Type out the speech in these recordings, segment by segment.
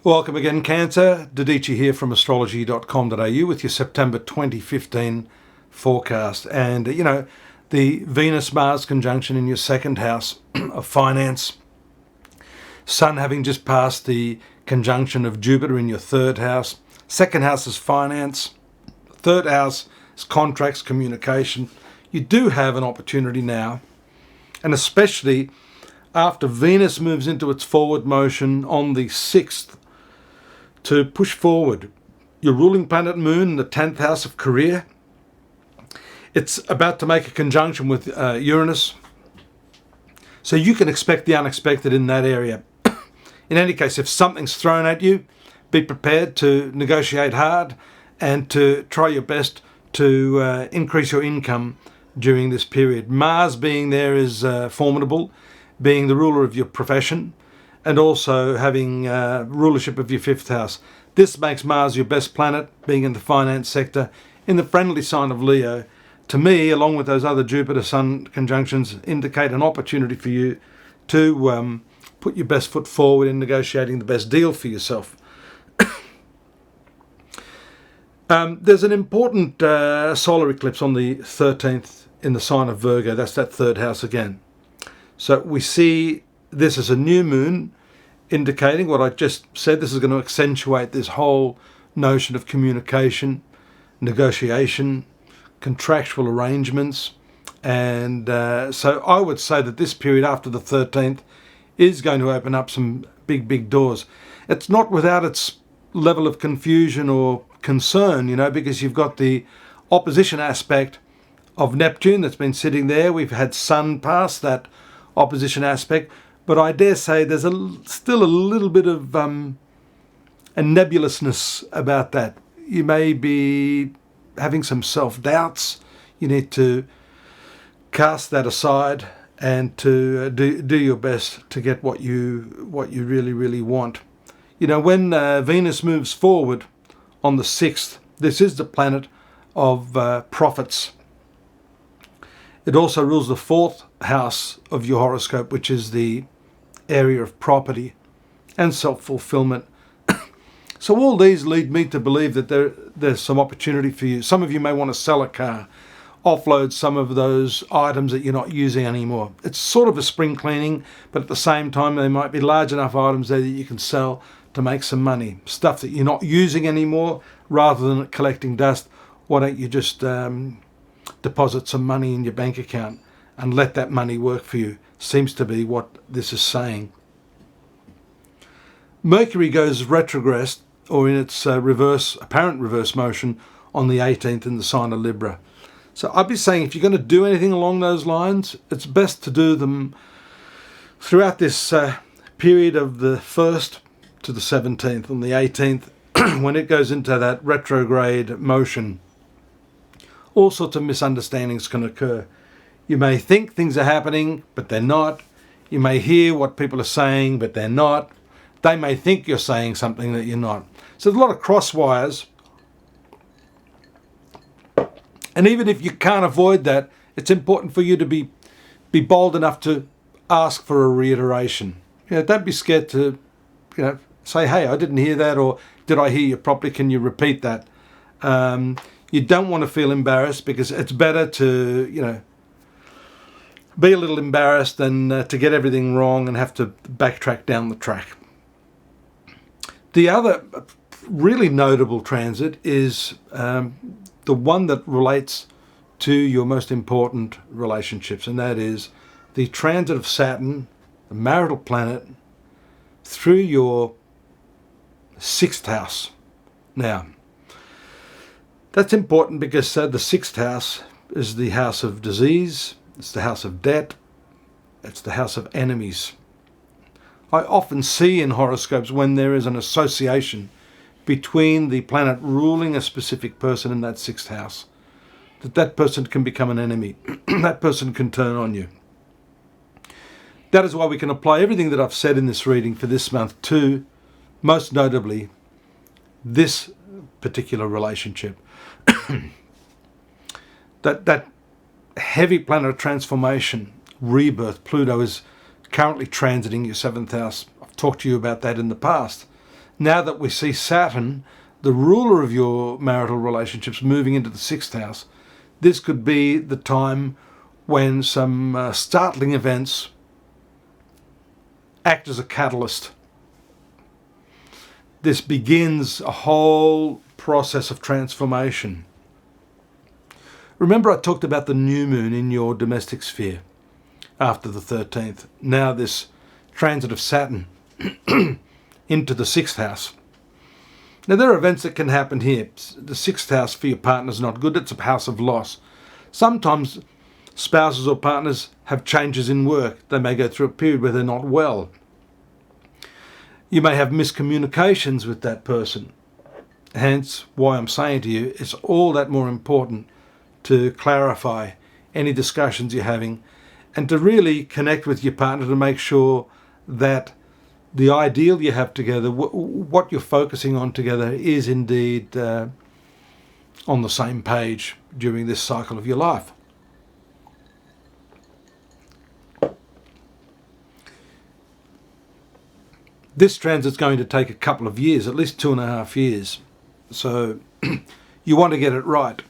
Welcome again, Cancer. Dadhichi here from astrology.com.au with your September 2015 forecast. And, the Venus-Mars conjunction in your second house of finance, Sun having just passed the conjunction of Jupiter in your third house. Second house is finance. Third house is contracts, communication. You do have an opportunity now, and especially after Venus moves into its forward motion on the 6th, to push forward. Your ruling planet Moon in the 10th house of career. It's about to make a conjunction with Uranus. So you can expect the unexpected in that area. In any case, if something's thrown at you, be prepared to negotiate hard and to try your best to increase your income during this period. Mars being there is formidable, being the ruler of your profession, and also having rulership of your 5th house. This makes Mars your best planet, being in the finance sector, in the friendly sign of Leo. To me, along with those other Jupiter-Sun conjunctions, indicate an opportunity for you to put your best foot forward in negotiating the best deal for yourself. There's an important solar eclipse on the 13th in the sign of Virgo. That's that third house again. So we see this is a new moon, indicating what I just said. This is going to accentuate this whole notion of communication, negotiation, contractual arrangements. And so I would say that this period after the 13th is going to open up some big doors. It's not without its level of confusion or concern, because you've got the opposition aspect of Neptune that's been sitting there. We've had Sun pass that opposition aspect. But I dare say there's still a little bit of a nebulousness about that. You may be having some self-doubts. You need to cast that aside and to do your best to get what you really want. When Venus moves forward on the 6th, this is the planet of profits. It also rules the 4th house of your horoscope, which is the area of property and self-fulfillment. So all these lead me to believe that there's some opportunity for you. Some of you may want to sell a car, offload some of those items that you're not using anymore. It's sort of a spring cleaning, but at the same time there might be large enough items there that you can sell to make some money. Stuff that you're not using anymore, rather than it collecting dust. Why don't you just deposit some money in your bank account and let that money work for you? Seems to be what this is saying. Mercury goes retrograde, or in its apparent reverse motion, on the 18th in the sign of Libra. So I'd be saying if you're going to do anything along those lines, it's best to do them throughout this period of the 1st to the 17th. On the 18th, when it goes into that retrograde motion, all sorts of misunderstandings can occur. You may think things are happening, but they're not. You may hear what people are saying, but they're not. They may think you're saying something that you're not. So there's a lot of cross wires. And even if you can't avoid that, it's important for you to be bold enough to ask for a reiteration. Don't be scared to, say, hey, I didn't hear that, or did I hear you properly? Can you repeat that? You don't want to feel embarrassed, because it's better to, be a little embarrassed than to get everything wrong and have to backtrack down the track. The other really notable transit is the one that relates to your most important relationships, and that is the transit of Saturn, the marital planet, through your 6th house. Now, that's important because the 6th house is the house of disease, it's the house of debt, it's the house of enemies. I often see in horoscopes when there is an association between the planet ruling a specific person in that 6th house, that person can become an enemy. That person can turn on you. That is why we can apply everything that I've said in this reading for this month to, most notably, this particular relationship. That heavy planet of transformation, rebirth. Pluto is currently transiting your 7th house. I've talked to you about that in the past. Now that we see Saturn, the ruler of your marital relationships, moving into the 6th house, this could be the time when some startling events act as a catalyst. This begins a whole process of transformation. Remember I talked about the new moon in your domestic sphere after the 13th. Now this transit of Saturn into the 6th house. Now there are events that can happen here. The 6th house for your partner is not good. It's a house of loss. Sometimes spouses or partners have changes in work. They may go through a period where they're not well. You may have miscommunications with that person. Hence why I'm saying to you, it's all that more important to clarify any discussions you're having and to really connect with your partner to make sure that the ideal you have together, what you're focusing on together, is indeed on the same page during this cycle of your life. This transit's going to take a couple of years, at least 2.5 years. So you want to get it right.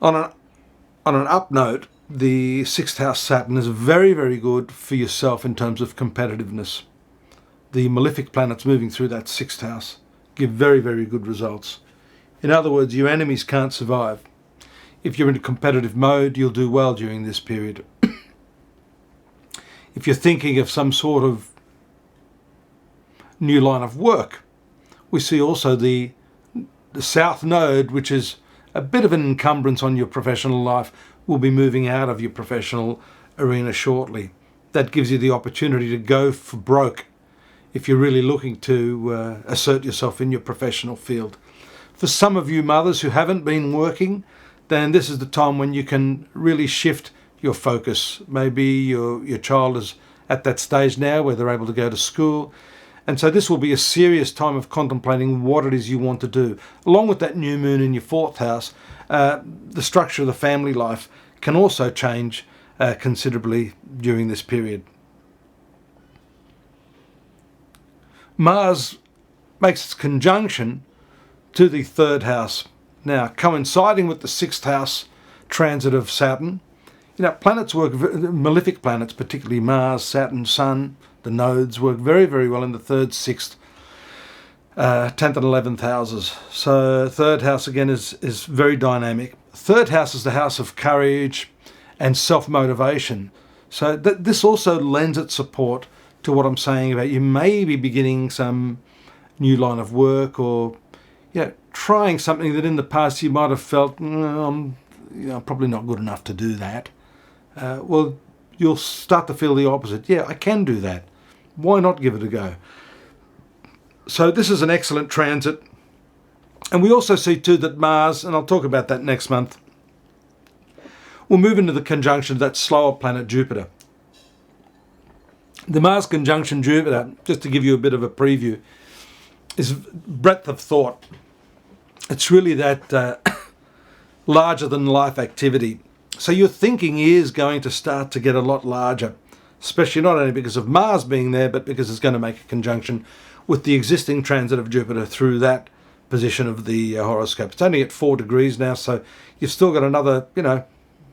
On an up note, the 6th house Saturn is very, very good for yourself in terms of competitiveness. The malefic planets moving through that 6th house give very, very good results. In other words, your enemies can't survive. If you're in a competitive mode, you'll do well during this period. If you're thinking of some sort of new line of work, we see also the South Node, which is a bit of an encumbrance on your professional life, will be moving out of your professional arena shortly. That gives you the opportunity to go for broke if you're really looking to assert yourself in your professional field. For some of you mothers who haven't been working, then this is the time when you can really shift your focus. Maybe your child is at that stage now where they're able to go to school. And so this will be a serious time of contemplating what it is you want to do. Along with that new moon in your 4th house, the structure of the family life can also change considerably during this period. Mars makes its conjunction to the 3rd house. Now, coinciding with the 6th house transit of Saturn, planets work, malefic planets, particularly Mars, Saturn, Sun, the nodes work very, very well in the 3rd, 6th, 10th and 11th houses. So 3rd house again is very dynamic. 3rd house is the house of courage and self-motivation. So this also lends its support to what I'm saying about you may be beginning some new line of work, or trying something that in the past you might have felt, I'm probably not good enough to do that. Well, you'll start to feel the opposite. Yeah, I can do that. Why not give it a go? So this is an excellent transit. And we also see too that Mars, and I'll talk about that next month, will move into the conjunction of that slower planet Jupiter. The Mars conjunction Jupiter, just to give you a bit of a preview, is breadth of thought. It's really that larger than life activity. So your thinking is going to start to get a lot larger, especially not only because of Mars being there, but because it's going to make a conjunction with the existing transit of Jupiter through that position of the horoscope. It's only at 4 degrees now, so you've still got another,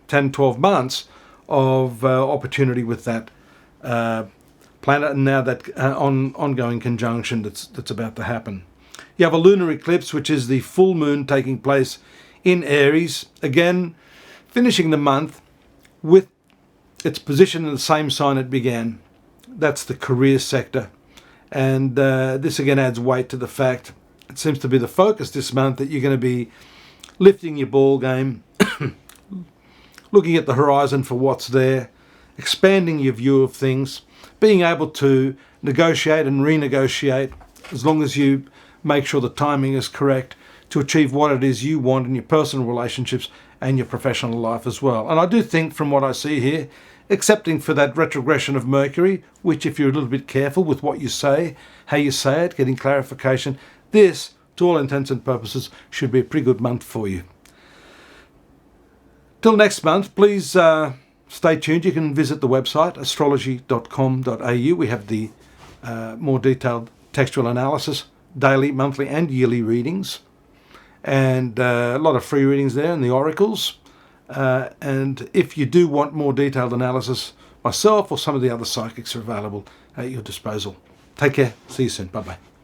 10, 12 months of opportunity with that planet, and now that ongoing conjunction that's about to happen. You have a lunar eclipse, which is the full moon taking place in Aries, again finishing the month with its position in the same sign it began. That's the career sector. And this again adds weight to the fact, it seems to be the focus this month, that you're going to be lifting your ball game, looking at the horizon for what's there, expanding your view of things, being able to negotiate and renegotiate as long as you make sure the timing is correct to achieve what it is you want in your personal relationships and your professional life as well. And I do think, from what I see here, excepting for that retrogression of Mercury, which if you're a little bit careful with what you say, how you say it, getting clarification, this, to all intents and purposes, should be a pretty good month for you. Till next month, please stay tuned. You can visit the website astrology.com.au. We have the more detailed textual analysis, daily, monthly and yearly readings, and a lot of free readings there in the oracles. And if you do want more detailed analysis, myself or some of the other psychics are available at your disposal. Take care. See you soon. Bye-bye.